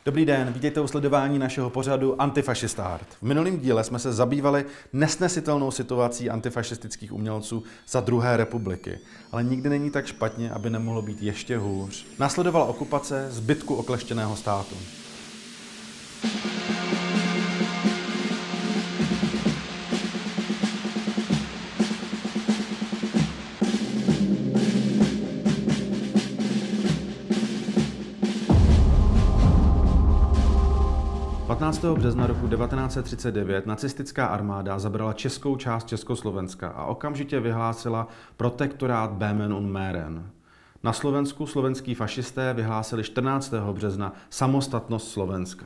Dobrý den, vítejte u sledování našeho pořadu Antifašistát. V minulém díle jsme se zabývali nesnesitelnou situací antifašistických umělců za druhé republiky. Ale nikdy není tak špatně, aby nemohlo být ještě hůř. Následovala okupace zbytku okleštěného státu. Března roku 1939 nacistická armáda zabrala českou část Československa a okamžitě vyhlásila protektorát Böhmen und Mähren. Na Slovensku slovenský fašisté vyhlásili 14. března samostatnost Slovenska.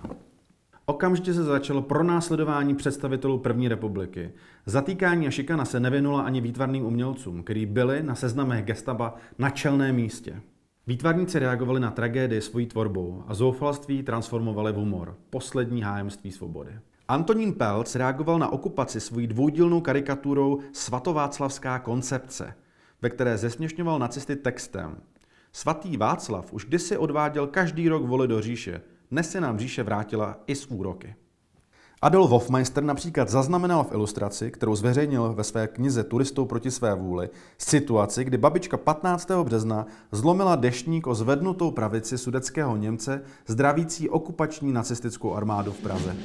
Okamžitě se začalo pronásledování představitelů první republiky. Zatýkání a šikana se nevěnula ani výtvarným umělcům, kteří byli na seznamech gestapa na čelném místě. Výtvarníci reagovali na tragédii svojí tvorbou a zoufalství transformovali v humor, poslední hájemství svobody. Antonín Pelc reagoval na okupaci svojí dvoudílnou karikaturou Svatováclavská koncepce, ve které zesměšňoval nacisty textem: Svatý Václav už kdysi odváděl každý rok voli do říše, dnes se nám říše vrátila i s úroky. Adolf Hofmeister například zaznamenal v ilustraci, kterou zveřejnil ve své knize Turistou proti své vůli, situaci, kdy babička 15. března zlomila deštník o zvednutou pravici sudetského Němce zdravící okupační nacistickou armádu v Praze.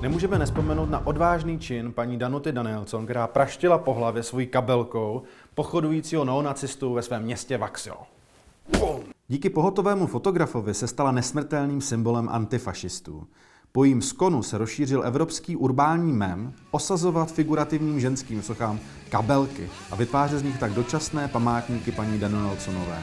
Nemůžeme nespomenout na odvážný čin paní Danuty Danielson, která praštila po hlavě svojí kabelkou pochodujícího neonacistu ve svém městě Vaxjo. Díky pohotovému fotografovi se stala nesmrtelným symbolem antifašistů. Po jejím skonu se rozšířil evropský urbální mem osazovat figurativním ženským sochám kabelky a vytvářet z nich tak dočasné památníky paní Danielsonové.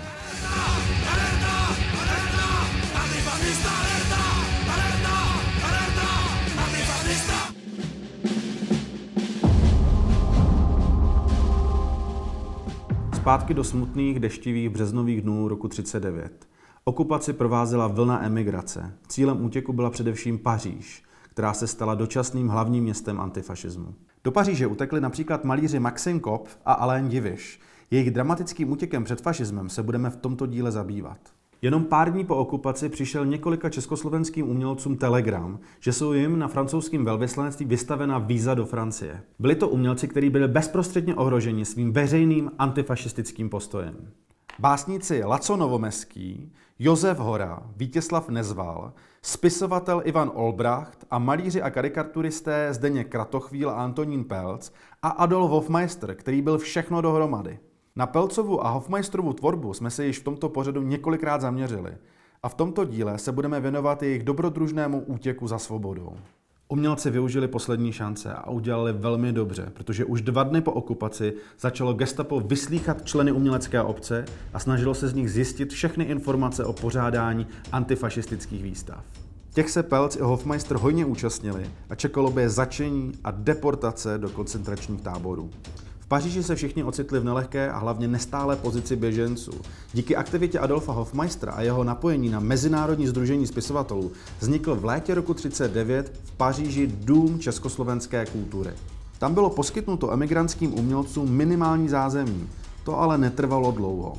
Zpátky do smutných deštivých březnových dnů roku 1939. Okupaci provázela vlna emigrace. Cílem útěku byla především Paříž, která se stala dočasným hlavním městem antifašismu. Do Paříže utekli například malíři Maxim Kopf a Alain Diviš. Jejich dramatickým útěkem před fašismem se budeme v tomto díle zabývat. Jenom pár dní po okupaci přišel několika československým umělcům telegram, že jsou jim na francouzském velvyslanectví vystavena víza do Francie. Byli to umělci, kteří byli bezprostředně ohroženi svým veřejným antifašistickým postojem. Básníci Laco Novomeský, Josef Hora, Vítězslav Nezval, spisovatel Ivan Olbracht a malíři a karikaturisté Zdeněk Kratochvíl a Antonín Pelc a Adolf Hofmeister, který byl všechno dohromady. Na Pelcovu a Hofmeisterovu tvorbu jsme se již v tomto pořadu několikrát zaměřili a v tomto díle se budeme věnovat jejich dobrodružnému útěku za svobodou. Umělci využili poslední šance a udělali velmi dobře, protože už 2 dny po okupaci začalo gestapo vyslýchat členy umělecké obce a snažilo se z nich zjistit všechny informace o pořádání antifašistických výstav. Těch se Pelc i Hofmeister hojně účastnili a čekalo by je zatčení a deportace do koncentračních táborů. V Paříži se všichni ocitli v nelehké a hlavně nestálé pozici běženců. Díky aktivitě Adolfa Hofmeistera a jeho napojení na Mezinárodní sdružení spisovatelů vznikl v létě roku 1939 v Paříži Dům československé kultury. Tam bylo poskytnuto emigrantským umělcům minimální zázemí. To ale netrvalo dlouho.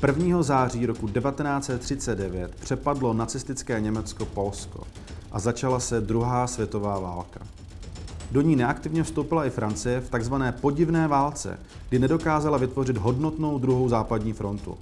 1. září roku 1939 přepadlo nacistické Německo Polsko a začala se druhá světová válka. Do ní neaktivně vstoupila i Francie v takzvané podivné válce, kdy nedokázala vytvořit hodnotnou druhou západní frontu.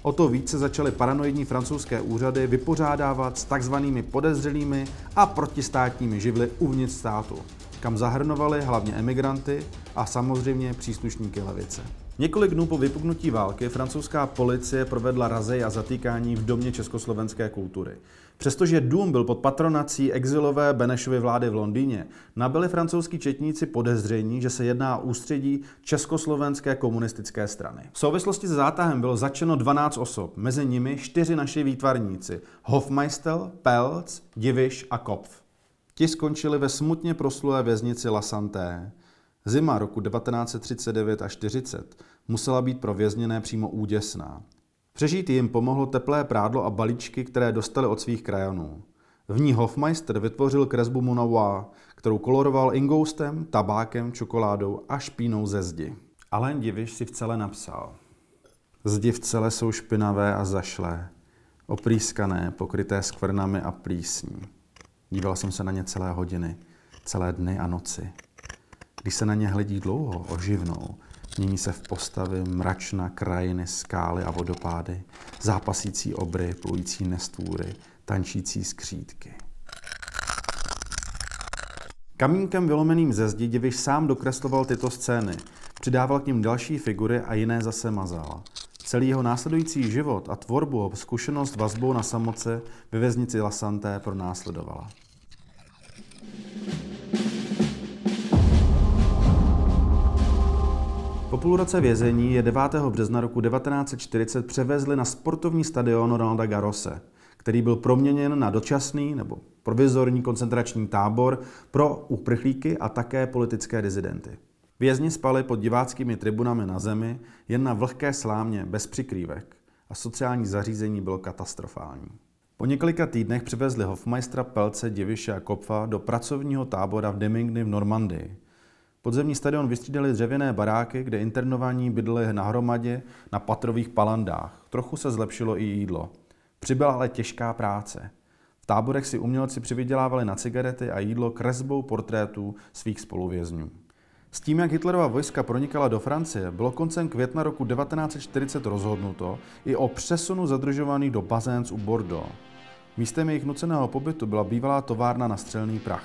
O to více začaly paranoidní francouzské úřady vypořádávat s takzvanými podezřelými a protistátními živly uvnitř státu, kam zahrnovali hlavně emigranty a samozřejmě příslušníky levice. Několik dnů po vypuknutí války francouzská policie provedla razy a zatýkání v Domě československé kultury. Přestože dům byl pod patronací exilové Benešovy vlády v Londýně, nabyli francouzskí četníci podezření, že se jedná o ústředí Československé komunistické strany. V souvislosti se zátahem bylo zatčeno 12 osob, mezi nimi 4 naši výtvarníci: Hofmeister, Pelc, Diviš a Kopf. Ti skončili ve smutně proslulé věznici La Santé. Zima roku 1939 až 40 musela být pro vězněné přímo úděsná. Přežít jim pomohlo teplé prádlo a balíčky, které dostali od svých krajanů. V ní Hofmeister vytvořil kresbu Monoir, kterou koloroval ingoustem, tabákem, čokoládou a špínou ze zdi. Alain Diviš si v celé napsal: Zdi v cele jsou špinavé a zašlé, oprýskané, pokryté skvrnami a plísní. Díval jsem se na ně celé hodiny, celé dny a noci. Když se na ně hledí dlouho, oživnou, mění se v postavy mračna, krajiny, skály a vodopády, zápasící obry, plující nestvůry, tančící skřítky. Kamínkem vylomeným ze zdi Diviš sám dokresloval tyto scény, přidával k nim další figury a jiné zase mazal. Celý jeho následující život a tvorbu zkušenost vazbou na samoce ve věznici La Santé pronásledovala. Po půl roce vězení je 9. března roku 1940 převezli na sportovní stadion Rolanda Garrose, který byl proměněn na dočasný nebo provizorní koncentrační tábor pro uprchlíky a také politické dizidenty. Vězni spali pod diváckými tribunami na zemi, jen na vlhké slámě bez přikrývek a sociální zařízení bylo katastrofální. Po několika týdnech přivezli hofmeistera Pelce, Diviše a Kopfa do pracovního tábora v Demingny v Normandii. Podzemní stadion vystřídali dřevěné baráky, kde internovaní bydleli nahromadě na patrových palandách. Trochu se zlepšilo i jídlo. Přibyla ale těžká práce. V táborech si umělci přivydělávali na cigarety a jídlo kresbou portrétů svých spoluvězňů. S tím, jak Hitlerova vojska pronikala do Francie, bylo koncem května roku 1940 rozhodnuto i o přesunu zadržovaných do Bazéns u Bordeaux. Místem jejich nuceného pobytu byla bývalá továrna na střelný prach.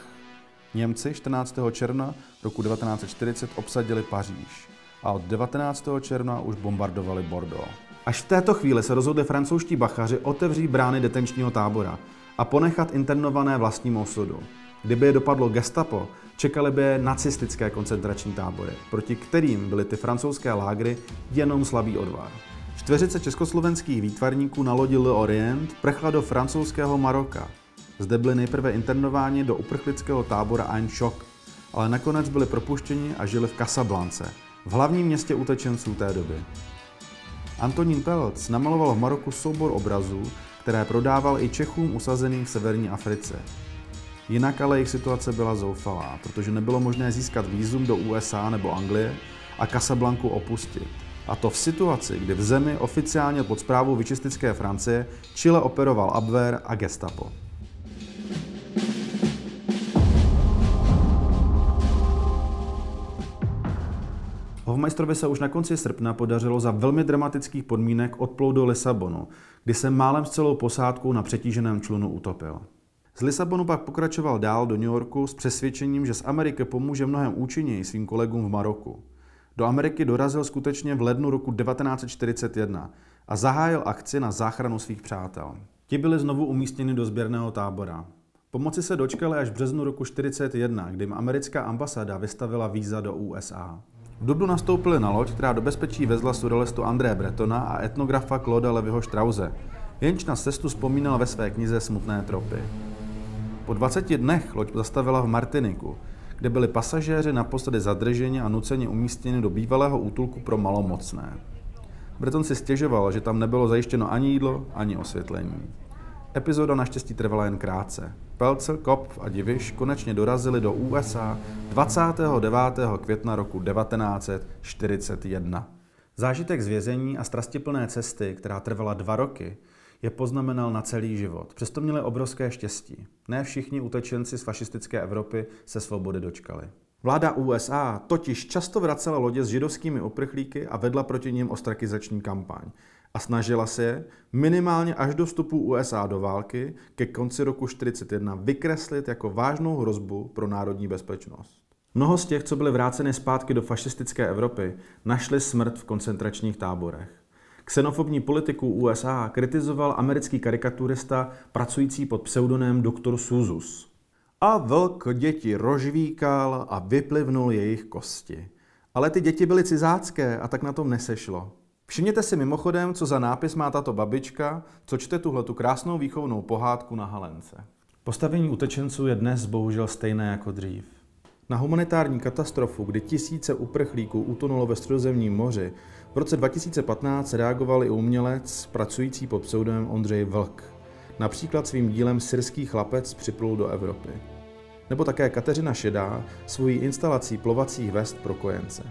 Němci 14. června roku 1940 obsadili Paříž a od 19. června už bombardovali Bordeaux. Až v této chvíli se rozhodli francouzští bachaři otevřít brány detenčního tábora a ponechat internované vlastnímu osudu. Kdyby je dopadlo gestapo, čekaly by je nacistické koncentrační tábory, proti kterým byly ty francouzské lágry jenom slabý odvar. Čtveřice československých výtvarníků na lodi L'Orient prchla do francouzského Maroka. Zde byli nejprve internováni do uprchlického tábora Ain Chok, ale nakonec byli propuštěni a žili v Casablance, v hlavním městě utečenců té doby. Antonín Pelc namaloval v Maroku soubor obrazů, které prodával i Čechům usazeným v severní Africe. Jinak ale jejich situace byla zoufalá, protože nebylo možné získat vízum do USA nebo Anglie a Casablancu opustit. A to v situaci, kdy v zemi oficiálně pod správou vičistické Francie Chile operoval Abwehr a gestapo. Hofmeistrovi se už na konci srpna podařilo za velmi dramatických podmínek odplout do Lisabonu, kdy se málem s celou posádkou na přetíženém člunu utopil. Z Lisabonu pak pokračoval dál do New Yorku s přesvědčením, že z Ameriky pomůže mnohem účinněji svým kolegům v Maroku. Do Ameriky dorazil skutečně v lednu roku 1941 a zahájil akci na záchranu svých přátel. Ti byli znovu umístěni do sběrného tábora. Pomoci se dočkali až v březnu roku 1941, kdy jim americká ambasáda vystavila víza do USA. V dubnu nastoupili na loď, která do bezpečí vezla surrealistu André Bretona a etnografa Clauda Levyho Strause, jenž na cestu vzpomínal ve své knize Smutné tropy. Po 20 dnech loď zastavila v Martiniku, kde byli pasažéři naposledy zadrženi a nuceni umístěni do bývalého útulku pro malomocné. Breton si stěžoval, že tam nebylo zajištěno ani jídlo, ani osvětlení. Epizoda naštěstí trvala jen krátce. Pelcer, Kopf a Diviš konečně dorazili do USA 29. května roku 1941. Zážitek z vězení a strastiplné cesty, která trvala 2 roky, je poznamenal na celý život. Přesto měli obrovské štěstí. Ne všichni utečenci z fašistické Evropy se svobody dočkali. Vláda USA totiž často vracela lodě s židovskými uprchlíky a vedla proti nim ostrakizační kampaň. A snažila se je minimálně až do vstupu USA do války ke konci roku 1941 vykreslit jako vážnou hrozbu pro národní bezpečnost. Mnoho z těch, co byli vráceni zpátky do fašistické Evropy, našli smrt v koncentračních táborech. Xenofobní politiku USA kritizoval americký karikaturista pracující pod pseudonymem Dr. Suzus. A vlk děti rožvíkal a vyplivnul jejich kosti. Ale ty děti byly cizácké a tak na tom nesešlo. Všimněte si mimochodem, co za nápis má tato babička, co čte tuhletu krásnou výchovnou pohádku na halence. Postavení utečenců je dnes bohužel stejné jako dřív. Na humanitární katastrofu, kdy tisíce uprchlíků utonulo ve Středozemním moři, v roce 2015 reagoval i umělec pracující pod pseudonymem Ondřej Vlk. Například svým dílem Syrský chlapec připlul do Evropy. Nebo také Kateřina Šedá svojí instalací plovacích vest pro kojence.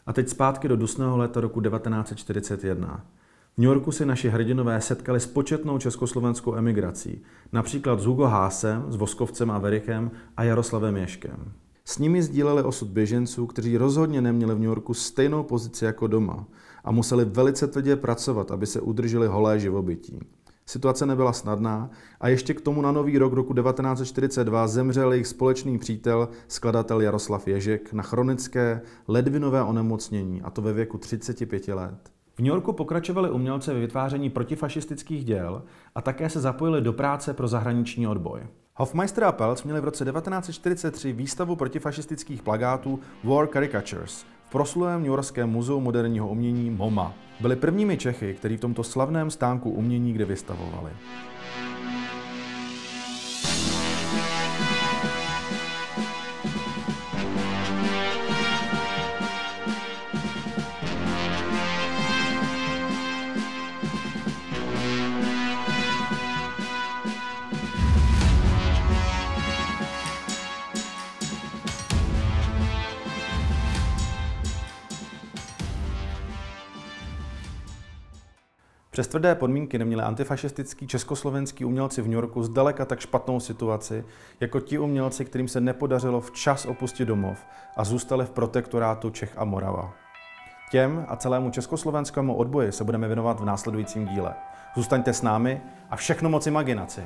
A teď zpátky do dusného léta roku 1941. V New Yorku si naši hrdinové setkali s početnou československou emigrací, například s Hugo Haasem, s Voskovcem a Verichem a Jaroslavem Ježkem. S nimi sdíleli osud běženců, kteří rozhodně neměli v New Yorku stejnou pozici jako doma a museli velice tvrdě pracovat, aby se udrželi holé živobytí. Situace nebyla snadná a ještě k tomu na Nový rok roku 1942 zemřel jejich společný přítel, skladatel Jaroslav Ježek, na chronické ledvinové onemocnění, a to ve věku 35 let. V New Yorku pokračovali umělci ve vytváření protifašistických děl a také se zapojili do práce pro zahraniční odboj. Hofmeister a Peltz měli v roce 1943 výstavu protifašistických plakátů War Caricatures v proslulém newyorském muzeu moderního umění MoMA. Byli prvními Čechy, kteří v tomto slavném stánku umění kde vystavovali. Přes tvrdé podmínky neměli antifašistický československý umělci v New Yorku zdaleka tak špatnou situaci, jako ti umělci, kterým se nepodařilo včas opustit domov a zůstali v protektorátu Čech a Morava. Těm a celému československému odboji se budeme věnovat v následujícím díle. Zůstaňte s námi a všechno moc imaginaci!